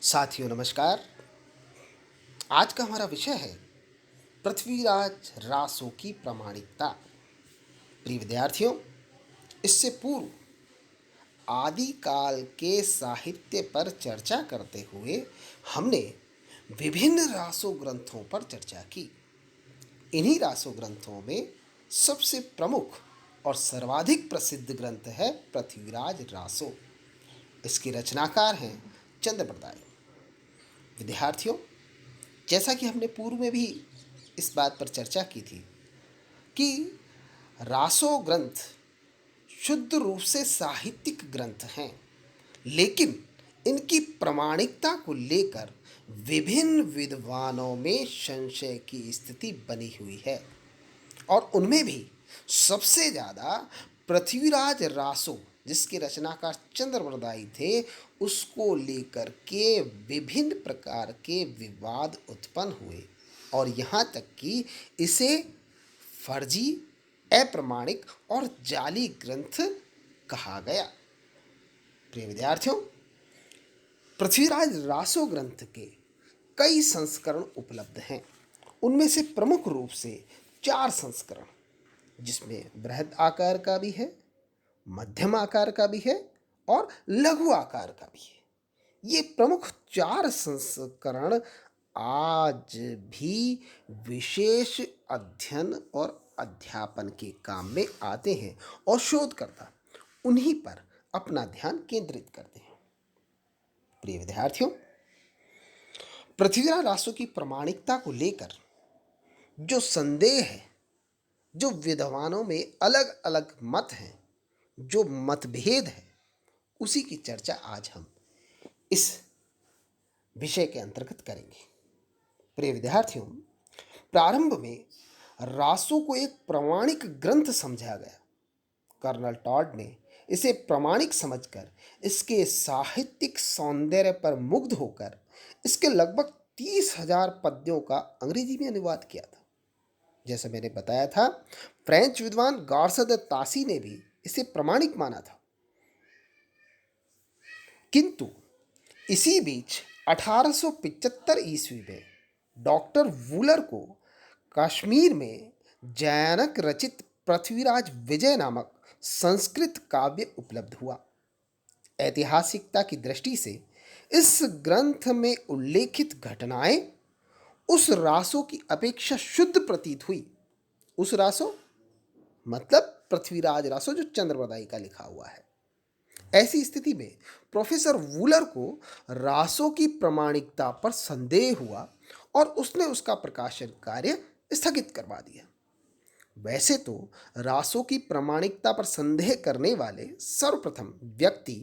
साथियों नमस्कार। आज का हमारा विषय है पृथ्वीराज रासो की प्रामाणिकता। प्रिय विद्यार्थियों, इससे पूर्व आदिकाल के साहित्य पर चर्चा करते हुए हमने विभिन्न रासो ग्रंथों पर चर्चा की। इन्हीं रासो ग्रंथों में सबसे प्रमुख और सर्वाधिक प्रसिद्ध ग्रंथ है पृथ्वीराज रासो। इसके रचनाकार हैं चंद्रप्रदाय। विद्यार्थियों, जैसा कि हमने पूर्व में भी इस बात पर चर्चा की थी कि रासो ग्रंथ शुद्ध रूप से साहित्यिक ग्रंथ हैं, लेकिन इनकी प्रामाणिकता को लेकर विभिन्न विद्वानों में संशय की स्थिति बनी हुई है और उनमें भी सबसे ज़्यादा पृथ्वीराज रासो, जिसके रचनाकार चंद्रप्रदायी थे, उसको लेकर के विभिन्न प्रकार के विवाद उत्पन्न हुए और यहाँ तक कि इसे फर्जी, अप्रमाणिक और जाली ग्रंथ कहा गया। प्रिय विद्यार्थियों, पृथ्वीराज रासो ग्रंथ के कई संस्करण उपलब्ध हैं। उनमें से प्रमुख रूप से 4 संस्करण, जिसमें बृहद आकार का भी है, मध्यम आकार का भी है और लघु आकार का भी है। ये प्रमुख 4 संस्करण आज भी विशेष अध्ययन और अध्यापन के काम में आते हैं और शोधकर्ता उन्हीं पर अपना ध्यान केंद्रित करते हैं। प्रिय विद्यार्थियों, पृथ्वीराज रासो की प्रामाणिकता को लेकर जो संदेह है, जो विद्वानों में अलग अलग मत हैं, जो मतभेद है, उसी की चर्चा आज हम इस विषय के अंतर्गत करेंगे। प्रिय विद्यार्थियों, प्रारंभ में रासो को एक प्रामाणिक ग्रंथ समझा गया। कर्नल टॉड ने इसे प्रामाणिक समझकर इसके साहित्यिक सौंदर्य पर मुग्ध होकर इसके लगभग 30,000 पद्यों का अंग्रेजी में अनुवाद किया था। जैसा मैंने बताया था, फ्रेंच विद्वान गार्सद तासी ने भी इसे प्रामाणिक माना था। किंतु इसी बीच 1875 ईस्वी में डॉक्टर वूलर को कश्मीर में जैनक रचित पृथ्वीराज विजय नामक संस्कृत काव्य उपलब्ध हुआ। ऐतिहासिकता की दृष्टि से इस ग्रंथ में उल्लेखित घटनाएं उस रासो की अपेक्षा शुद्ध प्रतीत हुई। उस रासो मतलब पृथ्वीराज रासो जो चंद्रप्रदायी का लिखा हुआ है। ऐसी स्थिति में प्रोफेसर वूलर को रासो की प्रामाणिकता पर संदेह हुआ और उसने उसका प्रकाशन कार्य स्थगित करवा दिया। वैसे तो रासो की प्रामाणिकता पर संदेह करने वाले सर्वप्रथम व्यक्ति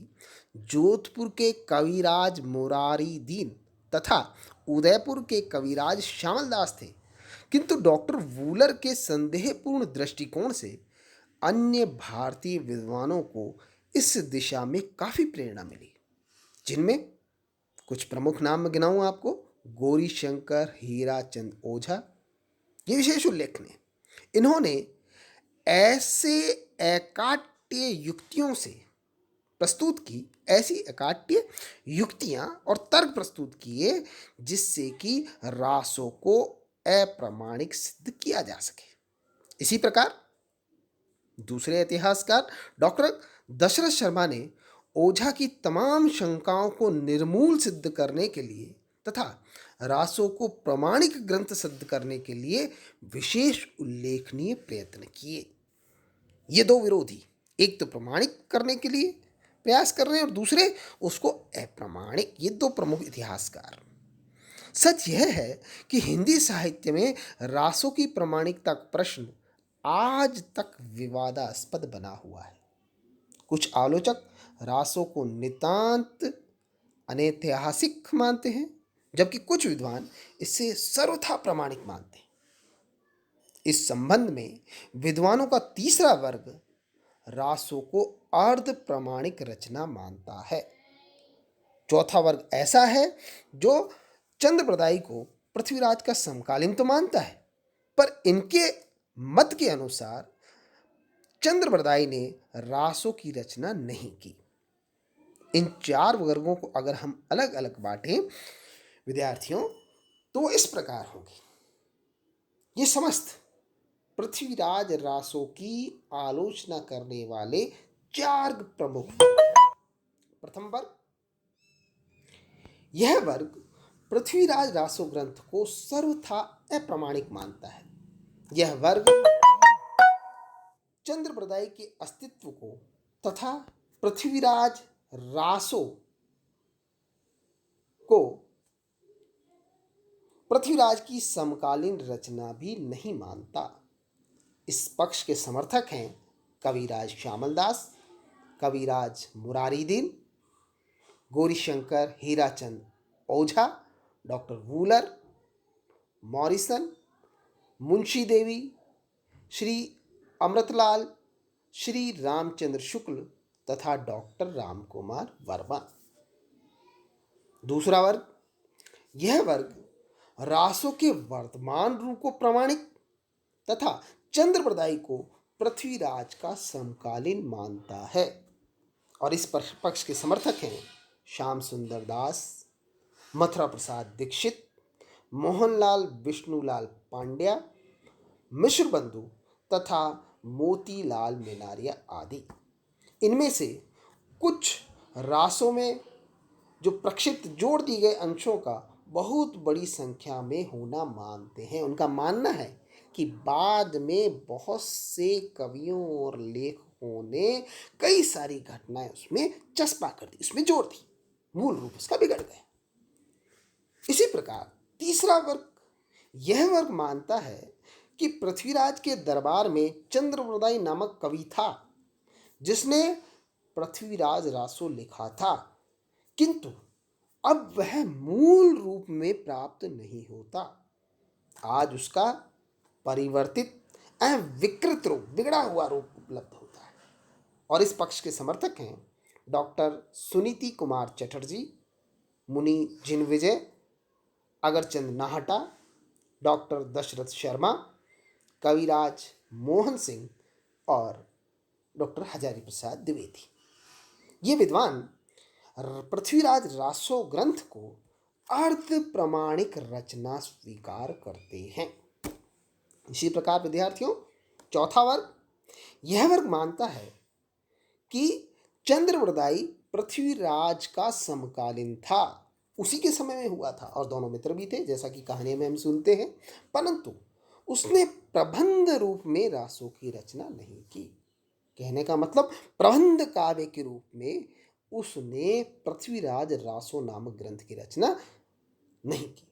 जोधपुर के कविराज मुरारी दीन तथा उदयपुर के कविराज श्यामल दास थे, किंतु डॉक्टर वूलर के संदेहपूर्ण दृष्टिकोण से अन्य भारतीय विद्वानों को इस दिशा में काफ़ी प्रेरणा मिली, जिनमें कुछ प्रमुख नाम मैं गिनाऊँ आपको। गौरी शंकर हीराचंद ओझा ये विशेष उल्लेखनीय। इन्होंने ऐसे एकाट्य युक्तियों से प्रस्तुत की, ऐसी एकाट्य युक्तियां और तर्क प्रस्तुत किए जिससे कि रासो को अप्रामाणिक सिद्ध किया जा सके। इसी प्रकार दूसरे इतिहासकार डॉक्टर दशरथ शर्मा ने ओझा की तमाम शंकाओं को निर्मूल सिद्ध करने के लिए तथा रासो को प्रामाणिक ग्रंथ सिद्ध करने के लिए विशेष उल्लेखनीय प्रयत्न किए। ये दो विरोधी, एक तो प्रमाणिक करने के लिए प्रयास कर रहे हैं और दूसरे उसको अप्रामाणिक। ये दो प्रमुख इतिहासकार। सच यह है कि हिंदी साहित्य में रासो की प्रामाणिकता का प्रश्न आज तक विवादास्पद बना हुआ है। कुछ आलोचक रासो को नितांत अनैतिहासिक मानते हैं, जबकि कुछ विद्वान इसे सर्वथा प्रामाणिक मानते हैं। इस संबंध में विद्वानों का तीसरा वर्ग रासो को अर्ध प्रामाणिक रचना मानता है। चौथा वर्ग ऐसा है जो चंद्रप्रदायी को पृथ्वीराज का समकालीन तो मानता है, पर इनके मत के अनुसार चंद्रप्रदायी ने रासो की रचना नहीं की। इन चार वर्गों को अगर हम अलग अलग बांटें विद्यार्थियों तो इस प्रकार होंगे। ये समस्त पृथ्वीराज रासो की आलोचना करने वाले चार प्रमुख। प्रथम वर्ग, यह वर्ग पृथ्वीराज रासो ग्रंथ को सर्वथा अप्रामाणिक मानता है। यह वर्ग चंद्रप्रदाय के अस्तित्व को तथा पृथ्वीराज रासो को पृथ्वीराज की समकालीन रचना भी नहीं मानता। इस पक्ष के समर्थक हैं कविराज श्यामल दास, कविराज मुरारी दीन, गौरीशंकर हीराचंद ओझा, डॉक्टर वूलर, मॉरिसन, मुंशी देवी, श्री अमृतलाल, श्री रामचंद्र शुक्ल तथा डॉक्टर रामकुमार वर्मा। दूसरा वर्ग, यह वर्ग रासो के वर्तमान रूप को प्रमाणिक तथा चंद्रप्रदायी को पृथ्वीराज का समकालीन मानता है। और इस पक्ष के समर्थक हैं श्याम सुंदर दास, मथुरा प्रसाद दीक्षित, मोहनलाल विष्णुलाल पांड्या, मिश्र बंधु तथा मोतीलाल मेनारिया आदि। इनमें से कुछ रासों में जो प्रक्षिप्त जोड़ दिए गए अंशों का बहुत बड़ी संख्या में होना मानते हैं। उनका मानना है कि बाद में बहुत से कवियों और लेखकों ने कई सारी घटनाएं उसमें चस्पा कर दी, उसमें जोड़ दी, मूल रूप उसका बिगड़ गया। इसी प्रकार तीसरा वर्ग, यह वर्ग मानता है कि पृथ्वीराज के दरबार में चंद्रप्रदायी नामक कवि था जिसने पृथ्वीराज रासो लिखा था, किंतु अब वह मूल रूप में प्राप्त नहीं होता। आज उसका परिवर्तित एवं विकृत रूप, बिगड़ा हुआ रूप उपलब्ध होता है। और इस पक्ष के समर्थक हैं डॉक्टर सुनीति कुमार चटर्जी, मुनि जिनविजय, अगरचंद नाहटा, डॉक्टर दशरथ शर्मा, कविराज मोहन सिंह और डॉक्टर हजारी प्रसाद द्विवेदी। ये विद्वान पृथ्वीराज रासो ग्रंथ को अर्ध प्रमाणिक रचना स्वीकार करते हैं। इसी प्रकार विद्यार्थियों चौथा वर्ग, यह वर्ग मानता है कि चंद्रप्रदायी पृथ्वीराज का समकालीन था, उसी के समय में हुआ था और दोनों मित्र भी थे जैसा कि कहानी में हम सुनते हैं, परंतु उसने प्रबंध रूप में रासो की रचना नहीं की। कहने का मतलब प्रबंध काव्य के रूप में उसने पृथ्वीराज रासो नामक ग्रंथ की रचना नहीं की।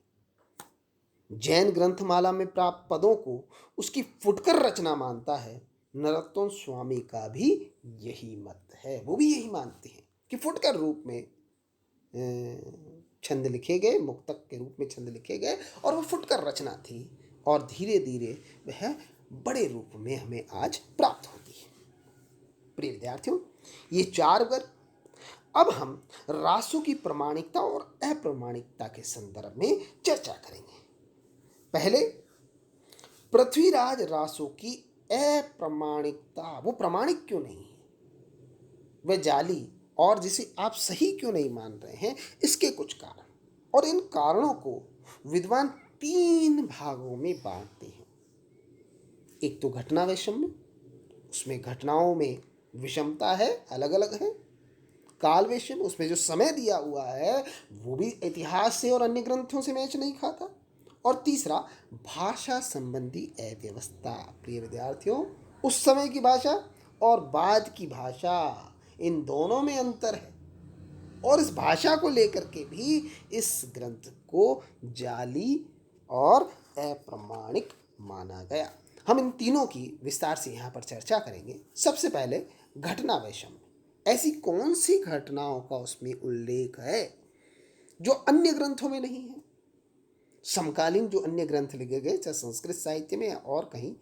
जैन ग्रंथमाला में प्राप्त पदों को उसकी फुटकर रचना मानता है। नरोत्तम स्वामी का भी यही मत है, वो भी यही मानते हैं कि फुटकर रूप में छंद लिखे गए, मुक्तक के रूप में छंद लिखे गए और वो फुटकर रचना थी और धीरे धीरे वह बड़े रूप में हमें आज प्राप्त होती है। प्रिय विद्यार्थियों, ये चार वर्ग। अब हम रासो की प्रमाणिकता और अप्रमाणिकता के संदर्भ में चर्चा करेंगे। पहले पृथ्वीराज रासो की अप्रमाणिकता, वो प्रमाणिक क्यों नहीं है, वह जाली और जिसे आप सही क्यों नहीं मान रहे हैं, इसके कुछ कारण, और इन कारणों को विद्वान तीन भागों में बांटते हैं। एक तो घटना वैषम्य, उसमें घटनाओं में विषमता है, अलग अलग है। काल वैषम्य, उसमें जो समय दिया हुआ है वो भी इतिहास से और अन्य ग्रंथों से मैच नहीं खाता। और तीसरा भाषा संबंधी अव्यवस्था। प्रिय विद्यार्थियों, उस समय की भाषा और बाद की भाषा, इन दोनों में अंतर है और इस भाषा को लेकर के भी इस ग्रंथ को जाली और अप्रमाणिक माना गया। हम इन तीनों की विस्तार से यहाँ पर चर्चा करेंगे। सबसे पहले घटना वैषम्य। ऐसी कौन सी घटनाओं का उसमें उल्लेख है जो अन्य ग्रंथों में नहीं है? समकालीन जो अन्य ग्रंथ लिखे गए चाहे संस्कृत साहित्य में या और कहीं,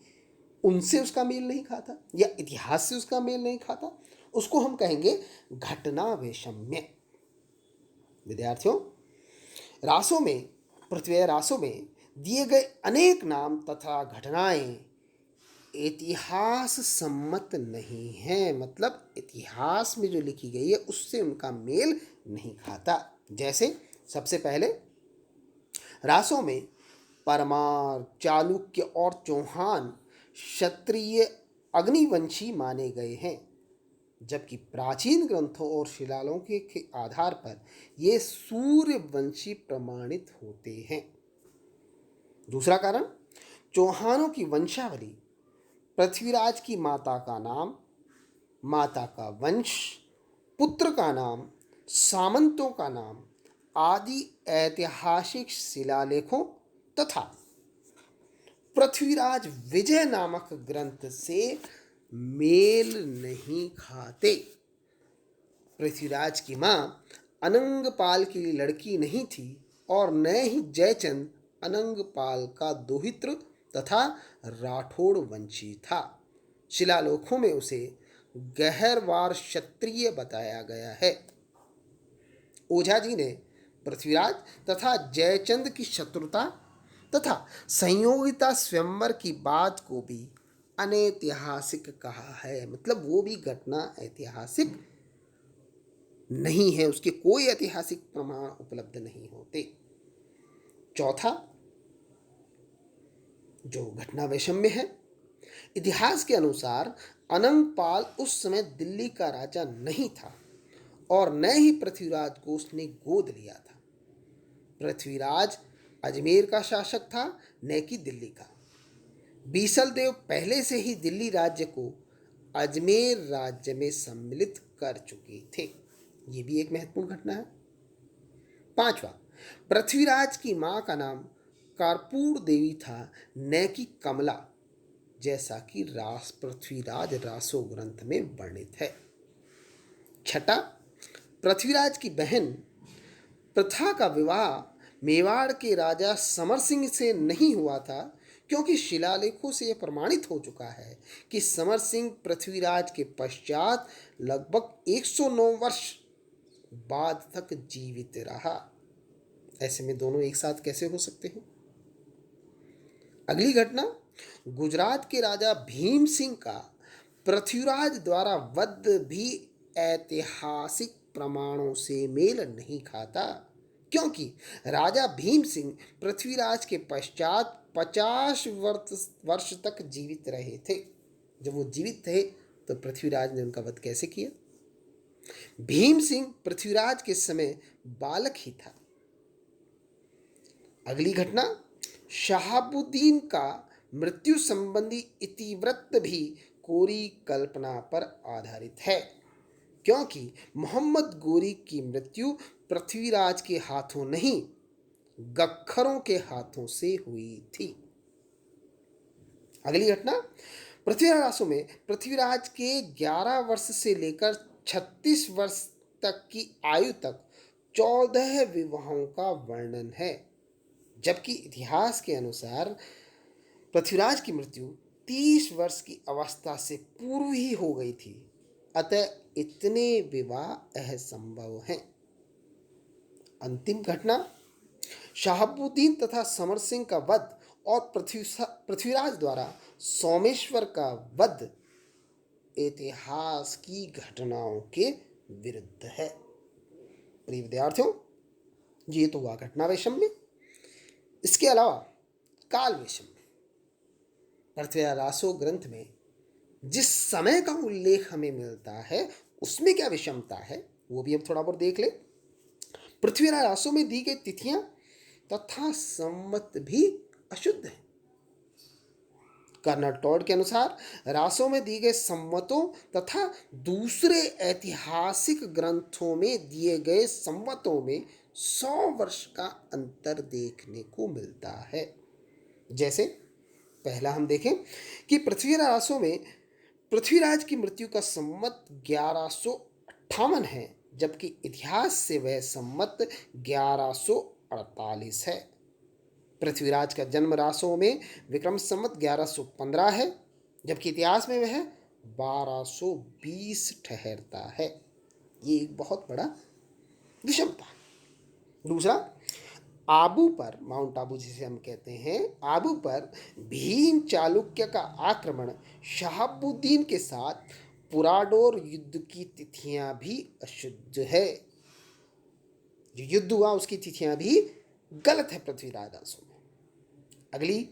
उनसे उसका मेल नहीं खाता या इतिहास से उसका मेल नहीं खाता, उसको हम कहेंगे घटना वैषम्य। विद्यार्थियों, रासों में, पृथ्वी रासों में दिए गए अनेक नाम तथा घटनाएं इतिहास सम्मत नहीं है, मतलब इतिहास में जो लिखी गई है उससे उनका मेल नहीं खाता। जैसे सबसे पहले रासों में परमार, चालुक्य और चौहान क्षत्रिय अग्निवंशी माने गए हैं, जबकि प्राचीन ग्रंथों और शिलालेखों के आधार पर ये सूर्यवंशी प्रमाणित होते हैं। दूसरा कारण, चौहानों की वंशावली, पृथ्वीराज की माता का नाम, माता का वंश, पुत्र का नाम, सामंतों का नाम आदि ऐतिहासिक शिलालेखों तथा पृथ्वीराज विजय नामक ग्रंथ से मेल नहीं खाते। पृथ्वीराज की मां अनंगपाल की लड़की नहीं थी और न ही जयचंद अनंगपाल का दोहित्र तथा राठौड़ वंशी था। शिलालेखों में उसे गहरवार क्षत्रिय बताया गया है। ओझा जी ने पृथ्वीराज तथा जयचंद की शत्रुता तथा संयोगिता स्वयंवर की बात को भी अनैतिहासिक कहा है, मतलब वो भी घटना ऐतिहासिक नहीं है, उसके कोई ऐतिहासिक प्रमाण उपलब्ध नहीं होते। चौथा, जो घटना वैषम्य है, इतिहास के अनुसार अनंगपाल उस समय दिल्ली का राजा नहीं था और न ही पृथ्वीराज को उसने गोद लिया था। पृथ्वीराज अजमेर का शासक था, न कि दिल्ली का। बीसल देव पहले से ही दिल्ली राज्य को अजमेर राज्य में सम्मिलित कर चुके थे। ये भी एक महत्वपूर्ण घटना है। पांचवा, पृथ्वीराज की मां का नाम कर्पूर देवी था, न कि कमला, जैसा कि पृथ्वीराज रासो ग्रंथ में वर्णित है। छठा, पृथ्वीराज की बहन प्रथा का विवाह मेवाड़ के राजा समर सिंह से नहीं हुआ था, क्योंकि शिलालेखों से यह प्रमाणित हो चुका है कि समर सिंह पृथ्वीराज के पश्चात लगभग 109 वर्ष बाद तक जीवित रहा। ऐसे में दोनों एक साथ कैसे हो सकते हैं? अगली घटना, गुजरात के राजा भीम सिंह का पृथ्वीराज द्वारा वध भी ऐतिहासिक प्रमाणों से मेल नहीं खाता, क्योंकि राजा भीम सिंह पृथ्वीराज के पश्चात 50 वर्ष तक जीवित रहे थे। जब वो जीवित थे तो पृथ्वीराज ने उनका वध कैसे किया? भीम सिंह पृथ्वीराज के समय बालक ही था। अगली घटना, शहाबुद्दीन का मृत्यु संबंधी इतिवृत्त भी कोरी कल्पना पर आधारित है, क्योंकि मोहम्मद गोरी की मृत्यु पृथ्वीराज के हाथों नहीं, गख्खरों के हाथों से हुई थी। अगली घटना, पृथ्वीराज रासो में पृथ्वीराज के 11 वर्ष से लेकर 36 वर्ष तक की आयु तक 14 विवाहों का वर्णन है, जबकि इतिहास के अनुसार पृथ्वीराज की मृत्यु 30 वर्ष की अवस्था से पूर्व ही हो गई थी। अतः इतने विवाह असंभव हैं। अंतिम घटना, शहाबुद्दीन तथा समर सिंह का वध और पृथ्वीराज द्वारा सोमेश्वर का वध इतिहास की घटनाओं के विरुद्ध है। प्रिय विद्यार्थियों, ये तो हुआ घटना वैषम्य। इसके अलावा काल वैषम्य। पृथ्वीराज रासो ग्रंथ में जिस समय का उल्लेख हमें मिलता है उसमें क्या विषमता है वो भी हम थोड़ा बहुत देख ले। पृथ्वीराज रासो में दी गई तिथियां तथा संवत भी अशुद्ध है। कर्नल टॉड के अनुसार रासो में दी गई संवतों तथा दूसरे ऐतिहासिक ग्रंथों में दिए गए संवतों में 100 वर्ष का अंतर देखने को मिलता है। जैसे पहला हम देखें कि पृथ्वीराज रासो में पृथ्वीराज की मृत्यु का संवत 1158 है, जबकि इतिहास से वह संवत 1148 है। पृथ्वीराज का जन्म रासो में विक्रम संवत 1115 है, जबकि इतिहास में वह 1220 ठहरता है। ये एक बहुत बड़ा विषमता। दूसरा, आबू पर, माउंट आबू जिसे हम कहते हैं, आबू पर भीम चालुक्य का आक्रमण शहाबुद्दीन के साथ पुराडोर युद्ध की तिथियां भी अशुद्ध है। जो युद्ध हुआ उसकी तिथियां भी गलत है पृथ्वीराज रासो में। अगली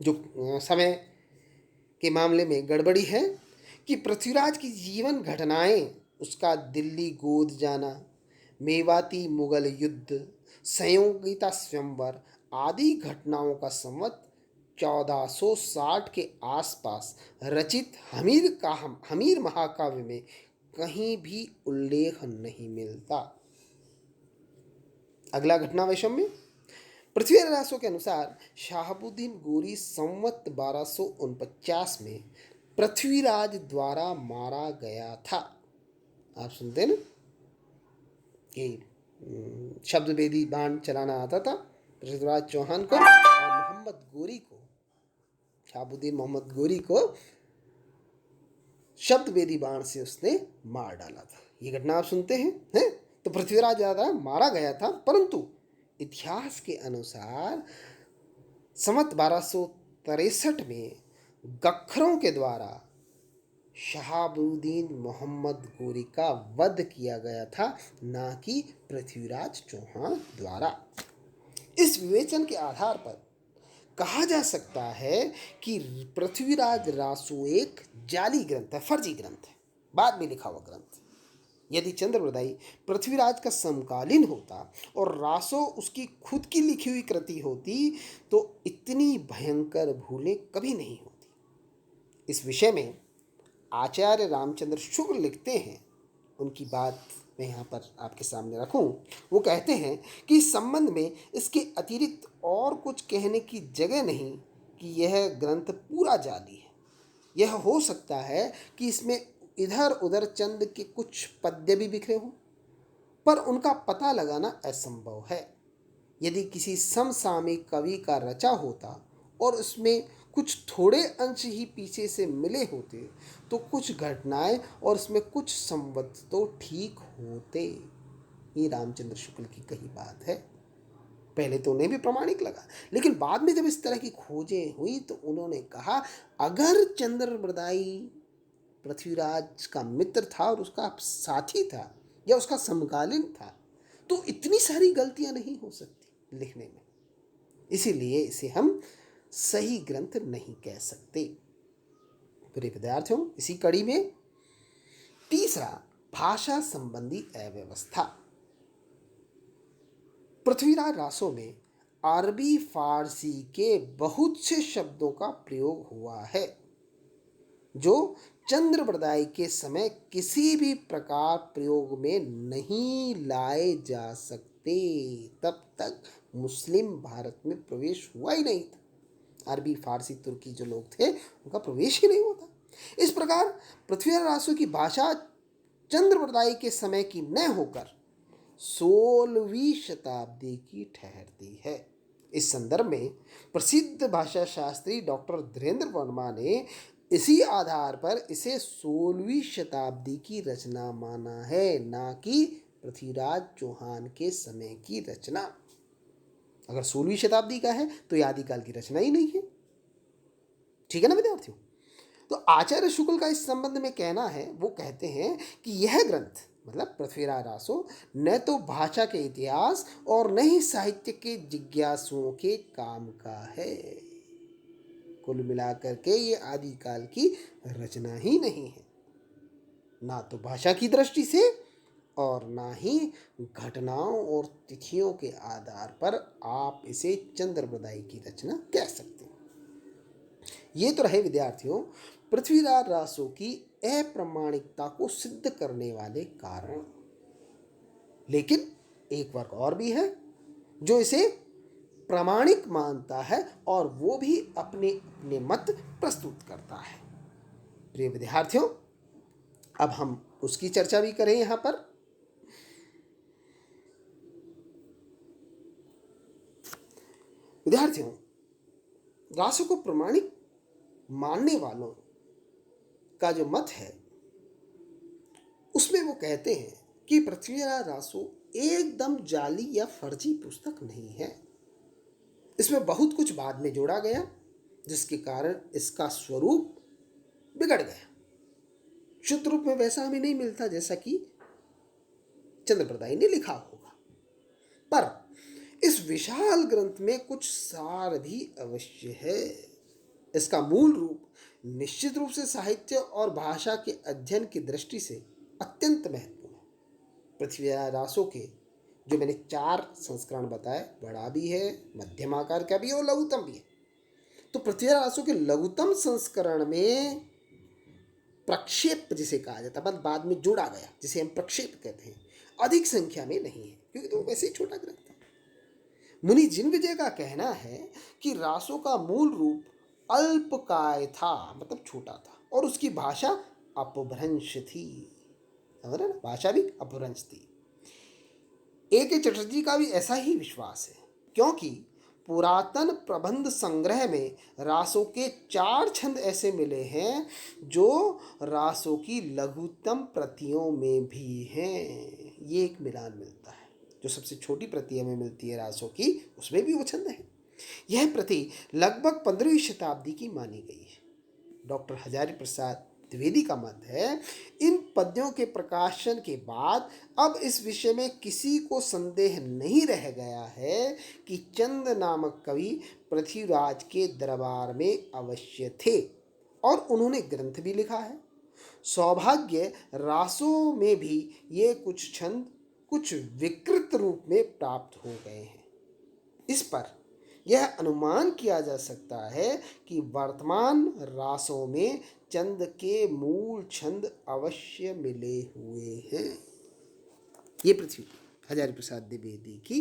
जो समय के मामले में गड़बड़ी है कि पृथ्वीराज की जीवन घटनाएं, उसका दिल्ली गोद जाना, मेवाती मुगल युद्ध, संयोगिता स्वयंवर आदि घटनाओं का संवत 1460 के आसपास रचित हमीर महाकाव्य में कहीं भी उल्लेख नहीं मिलता। अगला घटना वैषम्य। पृथ्वीराज रासो के अनुसार शहाबुद्दीन गोरी संवत 1249 में पृथ्वीराज द्वारा मारा गया था। आप सुनते हैं ना कि शब्द वेदी बाण चलाना आता था पृथ्वीराज चौहान को, और मोहम्मद गोरी को, शहाबुद्दीन मोहम्मद गोरी को शब्द वेदी बाण से उसने मार डाला था। ये घटना आप सुनते हैं? तो पृथ्वीराज द्वारा मारा गया था, परंतु इतिहास के अनुसार संवत 1263 में गखरों के द्वारा शहाबुद्दीन मोहम्मद गोरी का वध किया गया था, ना कि पृथ्वीराज चौहान द्वारा। इस विवेचन के आधार पर कहा जा सकता है कि पृथ्वीराज रासो एक जाली ग्रंथ है, फर्जी ग्रंथ है, बाद में लिखा हुआ ग्रंथ। यदि चंद्रबरदाई पृथ्वीराज का समकालीन होता और रासो उसकी खुद की लिखी हुई कृति होती तो इतनी भयंकर भूलें कभी नहीं होती। इस विषय में आचार्य रामचंद्र शुक्ल लिखते हैं, उनकी बात मैं यहाँ पर आपके सामने रखूं। वो कहते हैं कि इस संबंध में इसके अतिरिक्त और कुछ कहने की जगह नहीं कि यह ग्रंथ पूरा जाली है। यह हो सकता है कि इसमें इधर उधर चंद के कुछ पद्य भी बिखरे हों, पर उनका पता लगाना असंभव है। यदि किसी समसामयिक कवि का रचा होता और उसमें कुछ थोड़े अंश ही पीछे से मिले होते तो कुछ घटनाएं और इसमें कुछ संवत तो ठीक होते। ये रामचंद्र शुक्ल की कही बात है। पहले तो उन्हें भी प्रामाणिक लगा, लेकिन बाद में जब इस तरह की खोजें हुई तो उन्होंने कहा अगर चंद्रबरदाई पृथ्वीराज का मित्र था और उसका साथी था या उसका समकालीन था तो इतनी सारी गलतियां नहीं हो सकती लिखने में। इसीलिए इसे हम सही ग्रंथ नहीं कह सकते। प्रिय विद्यार्थियों, इसी कड़ी में तीसरा, भाषा संबंधी अव्यवस्था। पृथ्वीराज रासो में अरबी फारसी के बहुत से शब्दों का प्रयोग हुआ है जो चंद्रबरदाई के समय किसी भी प्रकार प्रयोग में नहीं लाए जा सकते। तब तक मुस्लिम भारत में प्रवेश हुआ ही नहीं था। अरबी फारसी तुर्की जो लोग थे उनका प्रवेश ही नहीं होता। इस प्रकार पृथ्वीराज रासो की भाषा चंद्रबरदाई के समय की न होकर 16वीं शताब्दी की ठहरती है। इस संदर्भ में प्रसिद्ध भाषा शास्त्री डॉक्टर धीरेन्द्र वर्मा ने इसी आधार पर इसे 16वीं शताब्दी की रचना माना है, ना कि पृथ्वीराज चौहान के समय की रचना। अगर 16वीं शताब्दी का है तो यह आदिकाल की रचना ही नहीं है। ठीक है ना विद्यार्थियों? तो आचार्य शुक्ल का इस संबंध में कहना है, वो कहते हैं कि यह ग्रंथ मतलब पृथ्वीराज रासो न तो भाषा के इतिहास और न ही साहित्य के जिज्ञासुओं के काम का है। कुल मिलाकर के ये आदिकाल की रचना ही नहीं है, ना तो भाषा की दृष्टि से और ना ही घटनाओं और तिथियों के आधार पर आप इसे चंद्रबरदाई की रचना कह सकते हैं। ये तो रहे विद्यार्थियों पृथ्वीराज रासो की अप्रामाणिकता को सिद्ध करने वाले कारण। लेकिन एक वर्ग और भी है जो इसे प्रामाणिक मानता है और वो भी अपने अपने मत प्रस्तुत करता है। प्रिय विद्यार्थियों, अब हम उसकी चर्चा भी करें। यहां पर विद्यार्थियों, रासो को प्रामाणिक मानने वालों का जो मत है उसमें वो कहते हैं कि पृथ्वीराज रासो एकदम जाली या फर्जी पुस्तक नहीं है। इसमें बहुत कुछ बाद में जोड़ा गया, जिसके कारण इसका स्वरूप बिगड़ गया। शुद्ध रूप में वैसा हमें नहीं मिलता जैसा कि चंद्रप्रदाय ने लिखा होगा। पर इस विशाल ग्रंथ में कुछ सार भी अवश्य है। इसका मूल रूप निश्चित रूप से साहित्य और भाषा के अध्ययन की दृष्टि से अत्यंत महत्वपूर्ण है। पृथ्वीराज रासो के जो मैंने 4 संस्करण बताए, बड़ा भी है, मध्यम आकार का भी है और लघुतम भी है। तो पृथ्वीराज रासो के लघुतम संस्करण में प्रक्षेप जिसे कहा जाता है, बाद में जोड़ा गया, जिसे हम प्रक्षेप कहते हैं, अधिक संख्या में नहीं है, क्योंकि तो वैसे ही छोटा ग्रंथ था। मुनि जिनविजय का कहना है कि रासो का मूल रूप अल्पकाय था, मतलब छोटा था, और उसकी भाषा अपभ्रंश थी। समझ रहे ना, भाषा भी अपभ्रंश थी। A.K. चटर्जी का भी ऐसा ही विश्वास है, क्योंकि पुरातन प्रबंध संग्रह में रासों के 4 छंद ऐसे मिले हैं जो रासों की लघुतम प्रतियों में भी हैं। ये एक मिलान मिलता है, जो सबसे छोटी प्रति हमें मिलती है रासों की, उसमें भी वो छंद है। यह प्रति लगभग 15वीं शताब्दी की मानी गई है। डॉक्टर हजारी प्रसाद द्विवेदी का मत है, इन पद्यों के प्रकाशन के बाद अब इस विषय में किसी को संदेह नहीं रह गया है कि चंद नामक कवि पृथ्वीराज के दरबार में अवश्य थे और उन्होंने ग्रंथ भी लिखा है। सौभाग्य रासों में भी ये कुछ छंद कुछ विकृत रूप में प्राप्त हो गए हैं। इस पर यह अनुमान किया जा सकता है कि वर्तमान रासों में चंद के मूल छंद अवश्य मिले हुए हैं। ये पृथ्वी हजारी प्रसाद द्विवेदी की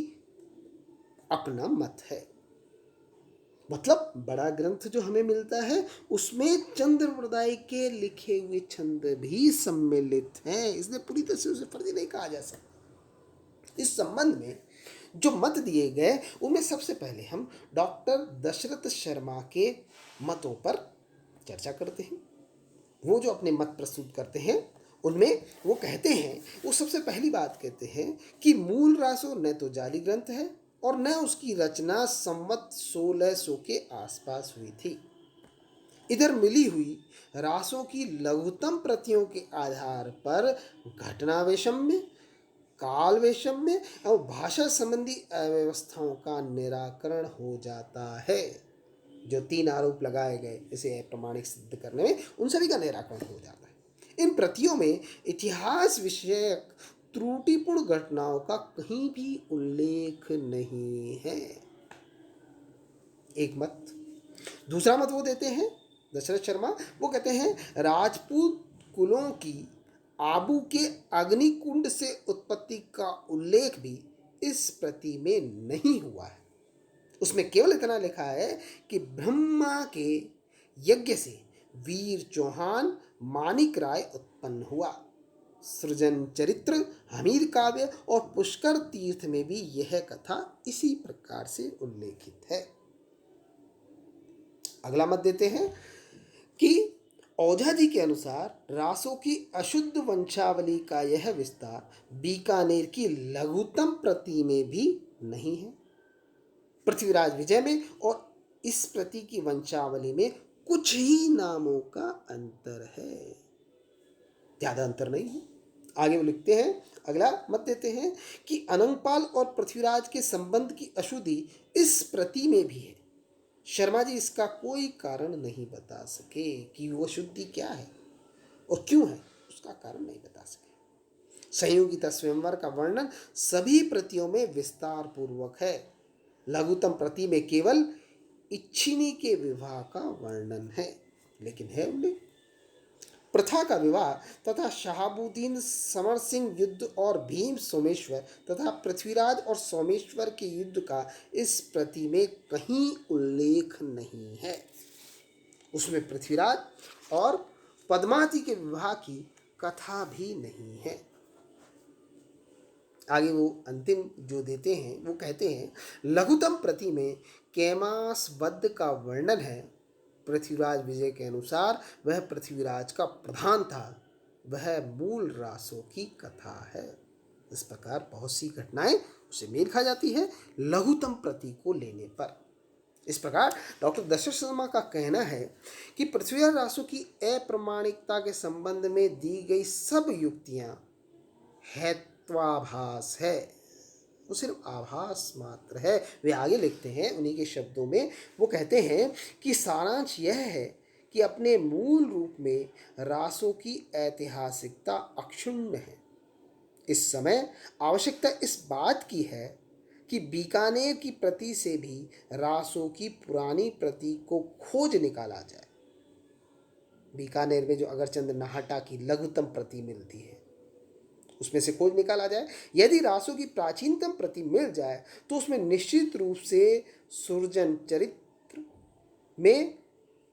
अपना मत है। मतलब बड़ा ग्रंथ जो हमें मिलता है उसमें चंद्रप्रदाय के लिखे हुए छंद भी सम्मिलित हैं, इसलिए पूरी तरह से उसे फर्जी नहीं कहा जा सकता। इस संबंध में जो मत दिए गए उनमें सबसे पहले हम डॉक्टर दशरथ शर्मा के मतों पर चर्चा करते हैं। वो जो अपने मत प्रस्तुत करते हैं उनमें वो कहते हैं, वो सबसे पहली बात कहते हैं कि मूल रासो न तो जाली ग्रंथ है और न उसकी रचना संवत 1600 के आसपास हुई थी। इधर मिली हुई रासों की लघुतम प्रतियों के आधार पर घटना वैषम्य, काल वैषम्य और भाषा संबंधी अव्यवस्थाओं का निराकरण हो जाता है। जो 3 आरोप लगाए गए इसे अप्रमाणिक सिद्ध करने में, उन सभी का निराकरण हो जाता है। इन प्रतियों में इतिहास विषयक त्रुटिपूर्ण घटनाओं का कहीं भी उल्लेख नहीं है। एक मत। दूसरा मत वो देते हैं दशरथ शर्मा, वो कहते हैं राजपूत कुलों की आबू के अग्निकुंड से उत्पत्ति का उल्लेख भी इस प्रति में नहीं हुआ है। उसमें केवल इतना लिखा है कि ब्रह्मा के यज्ञ से वीर चौहान मानिक राय उत्पन्न हुआ। सृजन चरित्र, हमीर काव्य और पुष्कर तीर्थ में भी यह कथा इसी प्रकार से उल्लेखित है। अगला मत देते हैं कि ओझा जी के अनुसार रासों की अशुद्ध वंशावली का यह विस्तार बीकानेर की लघुतम प्रति में भी नहीं है। पृथ्वीराज विजय में और इस प्रति की वंशावली में कुछ ही नामों का अंतर है, ज्यादा अंतर नहीं है। आगे वो लिखते हैं, अगला मत देते हैं कि अनंगपाल और पृथ्वीराज के संबंध की अशुद्धि इस प्रति में भी है। शर्मा जी इसका कोई कारण नहीं बता सके कि वो शुद्धि क्या है और क्यों है, उसका कारण नहीं बता सके। संयोगिता स्वयंवर का वर्णन सभी प्रतियों में विस्तार पूर्वक है। लघुतम प्रति में केवल इच्छिनी के विवाह का वर्णन है, लेकिन है उल्लेख प्रथा का विवाह तथा शहाबुद्दीन समर सिंह युद्ध और भीम सोमेश्वर तथा पृथ्वीराज और सोमेश्वर के युद्ध का इस प्रति में कहीं उल्लेख नहीं है। उसमें पृथ्वीराज और पद्मावती के विवाह की कथा भी नहीं है। आगे वो अंतिम जो देते हैं वो कहते हैं लघुतम प्रति में कैमासवध का वर्णन है। पृथ्वीराज विजय के अनुसार वह पृथ्वीराज का प्रधान था, वह मूल रासों की कथा है। इस प्रकार बहुत सी घटनाएं उसे मेल खा जाती है लघुतम प्रति को लेने पर। इस प्रकार डॉक्टर दशरथ शर्मा का कहना है कि पृथ्वीराज रासो की अप्रामाणिकता के संबंध में दी गई सब युक्तियां हेत्वाभास है, वो सिर्फ आभास मात्र है। वे आगे लिखते हैं उन्हीं के शब्दों में, वो कहते हैं कि सारांश यह है कि अपने मूल रूप में रासों की ऐतिहासिकता अक्षुण्ण है। इस समय आवश्यकता इस बात की है कि बीकानेर की प्रति से भी रासों की पुरानी प्रति को खोज निकाला जाए। बीकानेर में जो अगरचंद नाहटा की लघुतम प्रति मिलती है उसमें से खोज निकाला जाए। यदि रासों की प्राचीनतम प्रति मिल जाए तो उसमें निश्चित रूप से सुरजन चरित्र में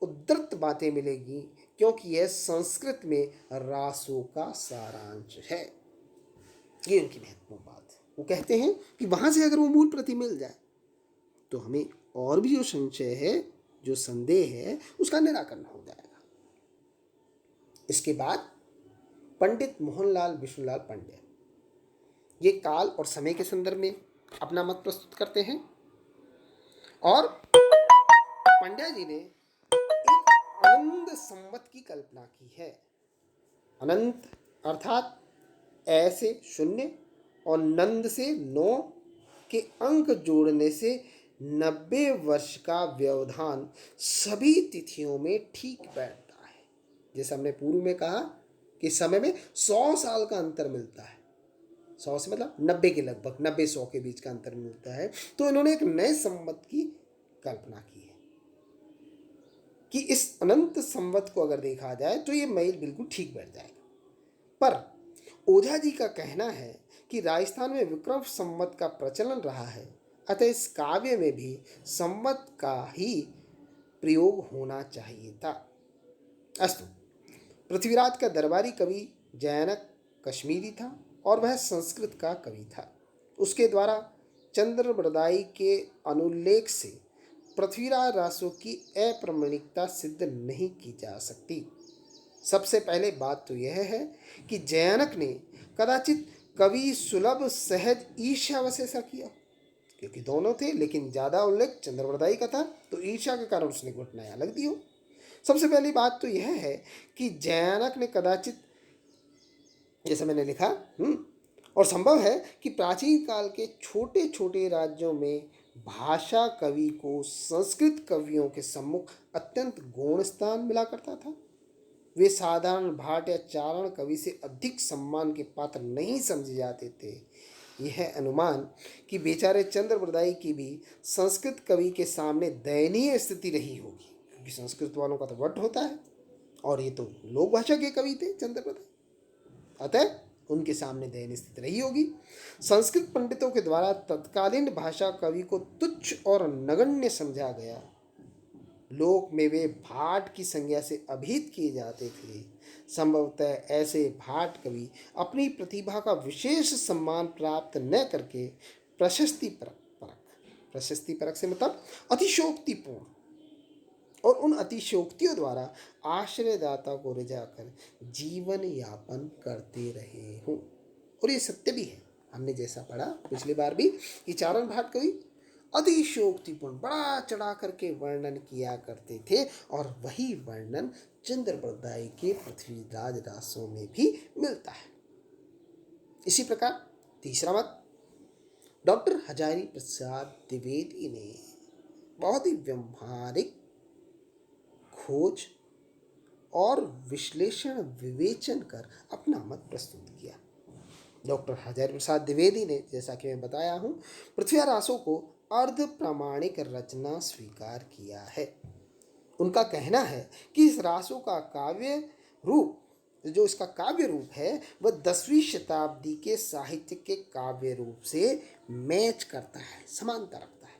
उद्धृत बातें मिलेगी, क्योंकि यह संस्कृत में रासों का सारांश है। ये उनकी महत्वपूर्ण बात है। वो कहते हैं कि वहां से अगर वो मूल प्रति मिल जाए तो हमें और भी जो संशय है, जो संदेह है, उसका निराकरण हो जाएगा। इसके बाद पंडित मोहनलाल विष्णुलाल पंड्या ये काल और समय के संदर्भ में अपना मत प्रस्तुत करते हैं और पंड्या जी ने एक अनंत संवत की कल्पना की है। अनंत अर्थात ऐसे शून्य और नंद से 9 के अंक जोड़ने से 90 वर्ष का व्यवधान सभी तिथियों में ठीक बैठता है। जैसे हमने पूर्व में कहा कि समय में 100 साल का अंतर मिलता है, 100 से मतलब 90 के लगभग, 90-100 के बीच का अंतर मिलता है। तो इन्होंने एक नए संवत की कल्पना की है कि इस अनंत संवत को अगर देखा जाए तो ये मेल बिल्कुल ठीक बैठ जाएगा। पर ओझा जी का कहना है कि राजस्थान में विक्रम संवत का प्रचलन रहा है, अतः इस काव्य में भी संवत का ही प्रयोग होना चाहिए था। अस्तु, पृथ्वीराज का दरबारी कवि जैनक कश्मीरी था और वह संस्कृत का कवि था। उसके द्वारा चंद्रबरदाई के अनुल्लेख से पृथ्वीराज रासो की अप्रामाणिकता सिद्ध नहीं की जा सकती। सबसे पहले बात तो यह है कि जैनक ने कदाचित कवि सुलभ सहज ईर्ष्या से किया, क्योंकि दोनों थे, लेकिन ज़्यादा उल्लेख चंद्रबरदाई का था, तो ईर्ष्या के कारण उसने घटनाएं अलग दी हो। सबसे पहली बात तो यह है कि जैनक ने कदाचित, जैसे मैंने लिखा, और संभव है कि प्राचीन काल के छोटे छोटे राज्यों में भाषा कवि को संस्कृत कवियों के सम्मुख अत्यंत गौण स्थान मिला करता था। वे साधारण भाट या चारण कवि से अधिक सम्मान के पात्र नहीं समझे जाते थे। यह अनुमान कि बेचारे चंद्रबरदाई की भी संस्कृत कवि के सामने दयनीय स्थिति रही होगी, क्योंकि संस्कृत वालों का तो वट होता है और ये तो लोक भाषा के कवि थे चंद्रबरदाई, अतः उनके सामने दयनीय स्थिति रही होगी। संस्कृत पंडितों के द्वारा तत्कालीन भाषा कवि को तुच्छ और नगण्य समझा गया। लोक में वे भाट की संज्ञा से अभिहित किए जाते थे। संभवतः ऐसे भाट कवि अपनी प्रतिभा का विशेष सम्मान प्राप्त न करके प्रशस्ति परक से मतलब अतिशोक्तिपूर्ण और उन अतिशोक्तियों द्वारा आश्रयदाता को रिझाकर जीवन यापन करते रहे हों। और ये सत्य भी है। हमने जैसा पढ़ा पिछली बार भी कि चारण भाट कवि अतिशोक्तिपूर्ण बड़ा चढ़ा करके वर्णन किया करते थे, और वही वर्णन चंद्रबरदाई के पृथ्वीराज रासों में भी मिलता है। इसी प्रकार तीसरा मत डॉक्टर हजारी प्रसाद द्विवेदी ने बहुत ही व्यवहारिक खोज और विश्लेषण विवेचन कर अपना मत प्रस्तुत किया। डॉक्टर हजारी प्रसाद द्विवेदी ने, जैसा कि मैं बताया हूँ, पृथ्वीराज रासो को अर्ध प्रामाणिक रचना स्वीकार किया है। उनका कहना है कि इस रासो का काव्य रूप, जो इसका काव्य रूप है, वह 10वीं शताब्दी के साहित्य के काव्य रूप से मैच करता है, समानता रखता है।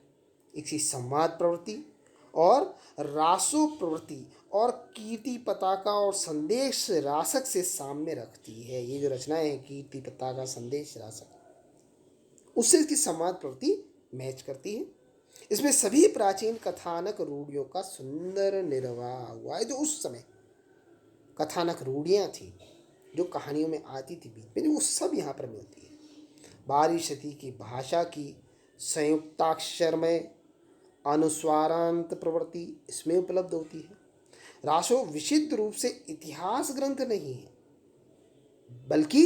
इसी संवाद प्रवृत्ति और रासो प्रवृत्ति और कीर्ति पताका और संदेश रासक से सामने रखती है। ये जो रचनाएं हैं, कीर्ति पताका, संदेश रासक, उससे इसकी संवाद प्रवृत्ति मैच करती है। इसमें सभी प्राचीन कथानक रूढ़ियों का सुंदर निर्वाह हुआ है। जो उस समय कथानक रूढ़ियाँ थी, जो कहानियों में आती थी बीच में, वो सब यहाँ पर मिलती है। 12वीं शती की भाषा की संयुक्ताक्षर में अनुस्वारांत प्रवृत्ति इसमें उपलब्ध होती है। रासो विशुद्ध रूप से इतिहास ग्रंथ नहीं है, बल्कि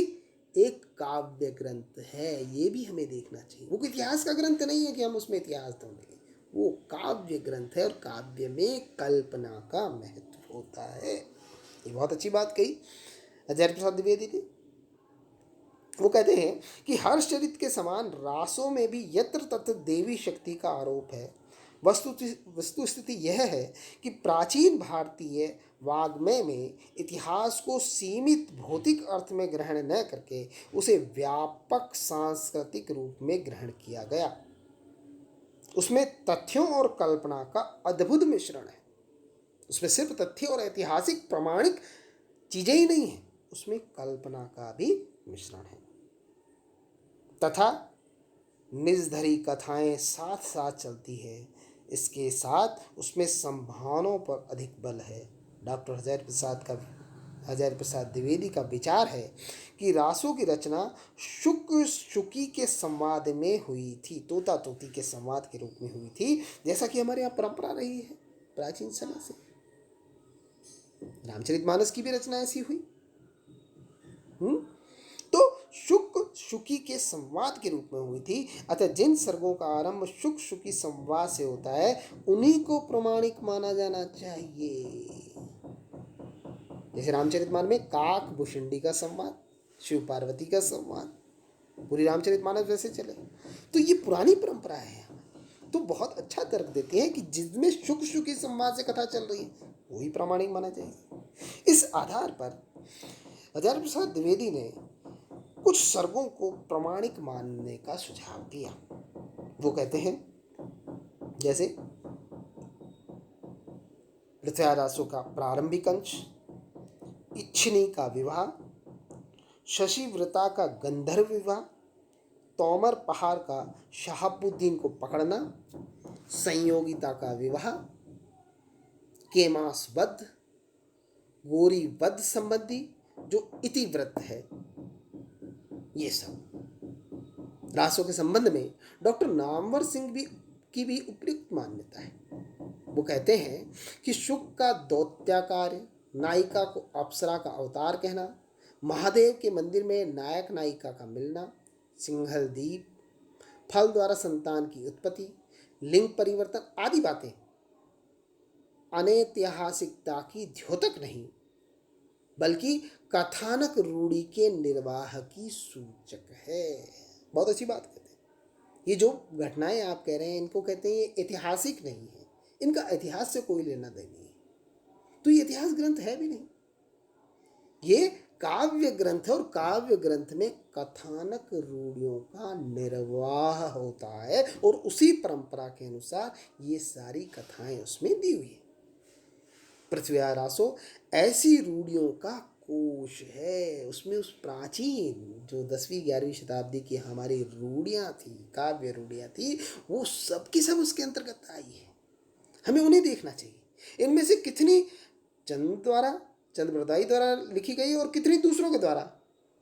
एक काव्य ग्रंथ है। ये भी हमें देखना चाहिए। वो इतिहास का ग्रंथ नहीं है कि हम उसमें इतिहास ढूंढेंगे, वो काव्य ग्रंथ है और काव्य में कल्पना का महत्व होता है। ये बहुत अच्छी बात कही आचार्य प्रसाद द्विवेदी ने। वो कहते हैं कि हर्ष चरित के समान रासों में भी यत्र तत्र देवी शक्ति का आरोप है। वस्तुस्थिति यह है कि प्राचीन भारतीय वाग्मय में इतिहास को सीमित भौतिक अर्थ में ग्रहण न करके उसे व्यापक सांस्कृतिक रूप में ग्रहण किया गया। उसमें तथ्यों और कल्पना का अद्भुत मिश्रण है। उसमें सिर्फ तथ्य और ऐतिहासिक प्रमाणिक चीजें ही नहीं है, उसमें कल्पना का भी मिश्रण है तथा निजधरी कथाएं साथ साथ चलती है। इसके साथ उसमें संभावनाओं पर अधिक बल है। डॉक्टर हजारी प्रसाद द्विवेदी का विचार है कि रासों की रचना शुक शुकी के संवाद में हुई थी, तोता तोती के संवाद के रूप में हुई थी, जैसा कि हमारे यहाँ परंपरा रही है प्राचीन समय से। रामचरितमानस की भी रचना ऐसी हुई। तो शुक शुकी के संवाद के रूप में हुई थी। अतः जिन सर्गों का आरंभ शुक शुकी संवाद से होता है उन्हीं को प्रमाणिक माना जाना चाहिए। जैसे रामचरितमानस में काक भुषुंडी का संवाद, शिव पार्वती का संवाद, पूरी रामचरितमानस वैसे चले। तो ये पुरानी परंपरा है, तो बहुत अच्छा तर्क देते हैं कि जिसमें शुक शुकी संवाद से कथा चल रही है वही प्रामाणिक माना चाहिए। इस आधार पर आचार्य प्रसाद द्विवेदी ने कुछ सर्गों को प्रमाणिक मानने का सुझाव दिया। वो कहते हैं जैसे पृथ्व्यारासो का प्रारंभिक अंश, इच्छिनी का विवाह, शशिव्रता का गंधर्व विवाह, तोमर पहाड़ का शहाबुद्दीन को पकड़ना, संयोगिता का विवाह, केमास वध, गोरी वध संबंधी जो इतिव्रत है, ये सब रासों के संबंध में डॉक्टर नामवर सिंह की भी उपयुक्त मान्यता है। वो कहते हैं कि शुक का दौत्याकार्य, नायिका को अप्सरा का अवतार कहना, महादेव के मंदिर में नायक नायिका का मिलना, सिंघल द्वीप, फल द्वारा संतान की उत्पत्ति, लिंग परिवर्तन आदि बातें अनैतिहासिकता की द्योतक नहीं बल्कि कथानक रूढ़ी के निर्वाह की सूचक है। बहुत अच्छी बात कहते हैं। ये जो घटनाएं आप कह रहे हैं इनको कहते हैं ये ऐतिहासिक नहीं है, इनका इतिहास से कोई लेना देना नहीं, तो ये इतिहास ग्रंथ है भी नहीं, ये काव्य ग्रंथ है और काव्य ग्रंथ में कथानक रूढ़ियों का निर्वाह होता है और उसी परंपरा के अनुसार ये सारी कथाएं उसमें दी हुई है। पृथ्व्यारासो ऐसी रूढ़ियों का कोश है, उसमें उस प्राचीन जो 10वीं 11वीं शताब्दी की हमारी रूढ़ियाँ थी, काव्य रूढ़ियाँ थी, वो सब की सब उसके अंतर्गत आई है। हमें उन्हें देखना चाहिए। इनमें से कितनी चंद बरदाई द्वारा लिखी गई और कितनी दूसरों के द्वारा,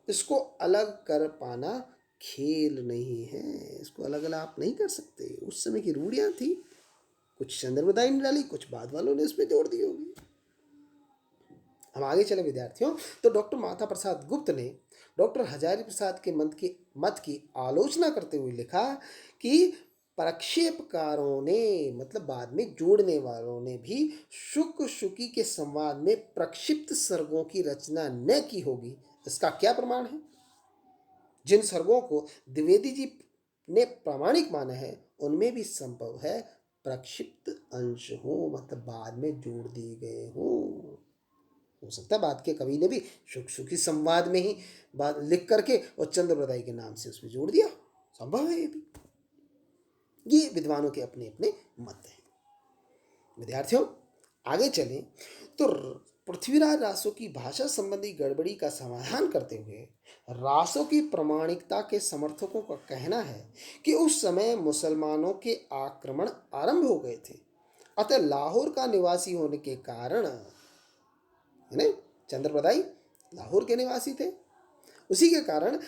इसको अलग कर पाना खेल नहीं है। इसको अलग अलग आप नहीं कर सकते। उस समय की रूढ़ियाँ थी, कुछ चंद्रबरदाई ने डाली, कुछ बाद वालों ने इसमें जोड़ दी होगी। हम आगे चले विद्यार्थियों, तो डॉक्टर माता प्रसाद गुप्त ने डॉक्टर हजारी प्रसाद के मत की आलोचना करते हुए लिखा कि प्रक्षेपकारों ने, मतलब बाद में जोड़ने वालों ने भी शुक शुकी के संवाद में प्रक्षिप्त सर्गों की रचना न की होगी। इसका क्या प्रमाण है? जिन सर्गों को द्विवेदी जी ने प्रामाणिक माना है उनमें भी संभव है प्रक्षिप्त अंश हो, मतलब बाद में जोड़ दिए गए हो सकता है बाद के कवि ने भी शुक शुकी संवाद में ही बात लिख करके और चंद्रबरदाई के नाम से उसमें जोड़ दिया, संभव है ये भी। ये विद्वानों के अपने अपने मत हैं। विद्यार्थियों आगे चलें तो पृथ्वीराज रासो की भाषा संबंधी गड़बड़ी का समाधान करते हुए रासो की प्रामाणिकता के समर्थकों का कहना है कि उस समय मुसलमानों के आक्रमण आरंभ हो गए थे, अतः लाहौर का निवासी होने के कारण, चंद्रबरदाई लाहौर के निवासी थे, उसी के कारण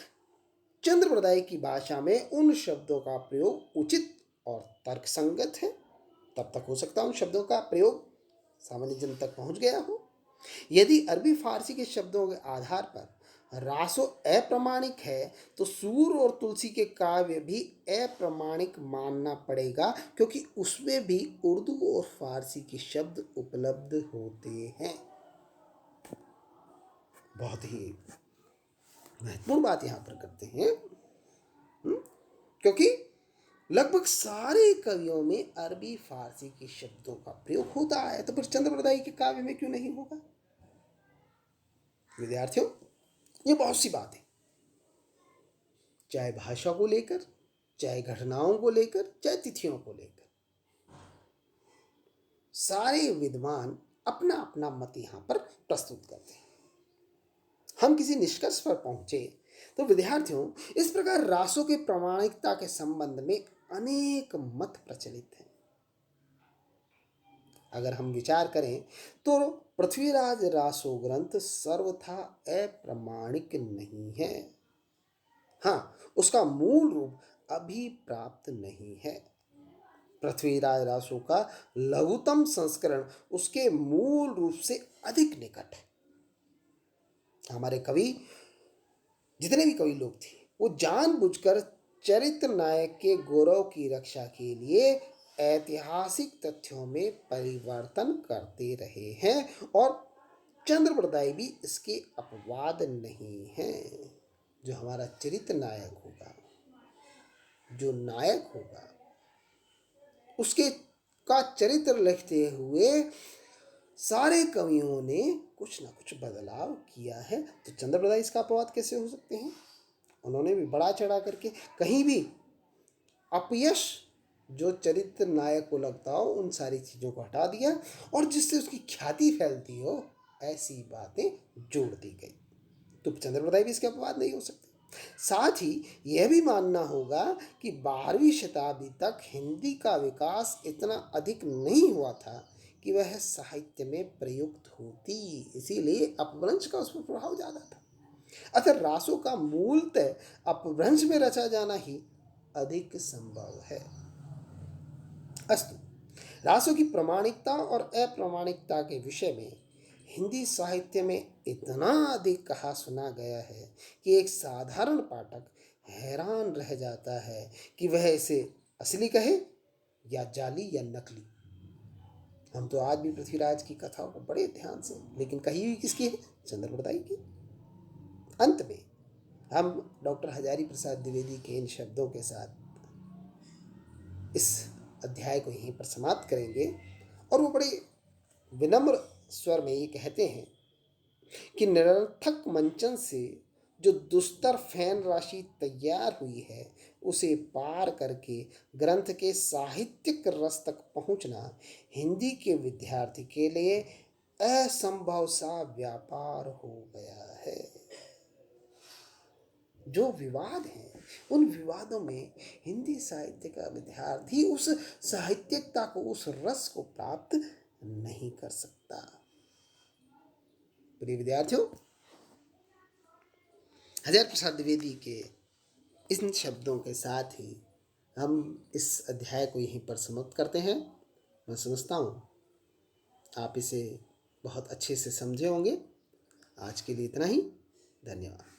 चंद्रप्रदाय की भाषा में उन शब्दों का प्रयोग उचित और तर्कसंगत है। तब तक हो सकता है उन शब्दों का प्रयोग सामान्य जन तक पहुंच गया हो। यदि अरबी फारसी के शब्दों के आधार पर रासो अप्रमाणिक है तो सूर और तुलसी के काव्य भी अप्रमाणिक मानना पड़ेगा, क्योंकि उसमें भी उर्दू और फारसी के शब्द उपलब्ध होते हैं। बहुत ही महत्वपूर्ण बात यहाँ पर करते हैं, क्योंकि लगभग सारे कवियों में अरबी फारसी के शब्दों का प्रयोग होता है, तो फिर चंद्रप्रदाय के काव्य में क्यों नहीं होगा? विद्यार्थियों, ये बहुत सी बात है, चाहे भाषा को लेकर, चाहे घटनाओं को लेकर, चाहे तिथियों को लेकर, सारे विद्वान अपना अपना मत यहाँ पर प्रस्तुत करते हैं। हम किसी निष्कर्ष पर पहुंचे तो विद्यार्थियों, इस प्रकार रासों के प्रामाणिकता के संबंध में अनेक मत प्रचलित हैं। अगर हम विचार करें तो पृथ्वीराज रासो ग्रंथ सर्वथा अप्रमाणिक नहीं है। हाँ, उसका मूल रूप अभी प्राप्त नहीं है। पृथ्वीराज रासो का लघुतम संस्करण उसके मूल रूप से अधिक निकट है। हमारे कवि, जितने भी कवि लोग थे, वो जानबूझकर चरित्र नायक के गौरव की रक्षा के लिए ऐतिहासिक तथ्यों में परिवर्तन करते रहे हैं, और चंद्रप्रदाय भी इसके अपवाद नहीं है। जो हमारा चरित्र नायक होगा, जो नायक होगा, उसके का चरित्र लिखते हुए सारे कवियों ने कुछ ना कुछ बदलाव किया है। तो चंद्रप्रदाय इसका अपवाद कैसे हो सकते हैं? उन्होंने भी बड़ा चढ़ा करके कहीं भी अपयश जो चरित्र नायक को लगता हो उन सारी चीज़ों को हटा दिया, और जिससे उसकी ख्याति फैलती हो ऐसी बातें जोड़ दी गई। तो चंद्रप्रदाय भी इसके अपवाद नहीं हो सकते। साथ ही यह भी मानना होगा कि 12वीं शताब्दी तक हिंदी का विकास इतना अधिक नहीं हुआ था कि वह साहित्य में प्रयुक्त होती, इसीलिए अपभ्रंश का उस पर प्रभाव ज़्यादा था। अतः रासों का मूलतः अपभ्रंश में रचा जाना ही अधिक संभव है। अस्तु, रासों की प्रामाणिकता और अप्रामाणिकता के विषय में हिंदी साहित्य में इतना अधिक कहा सुना गया है कि एक साधारण पाठक हैरान रह जाता है कि वह इसे असली कहे या जाली या नकली। हम तो आज भी पृथ्वीराज की कथाओं को बड़े ध्यान से, लेकिन कही हुई किसकी है? चंद्रप्रदाय की। अंत में हम डॉक्टर हजारी प्रसाद द्विवेदी के इन शब्दों के साथ इस अध्याय को यहीं पर समाप्त करेंगे, और वो बड़े विनम्र स्वर में ये कहते हैं कि निरर्थक मंचन से जो दुस्तर फैन राशि तैयार हुई है, उसे पार करके ग्रंथ के साहित्यिक रस तक पहुंचना हिंदी के विद्यार्थी के लिए असंभव सा व्यापार हो गया है। जो विवाद हैं, उन विवादों में हिंदी साहित्य का विद्यार्थी उस साहित्यिकता को, उस रस को प्राप्त नहीं कर सकता। प्रिय विद्यार्थियों, हजारी प्रसाद द्विवेदी के इन शब्दों के साथ ही हम इस अध्याय को यहीं पर समाप्त करते हैं। मैं समझता हूँ आप इसे बहुत अच्छे से समझे होंगे। आज के लिए इतना ही। धन्यवाद।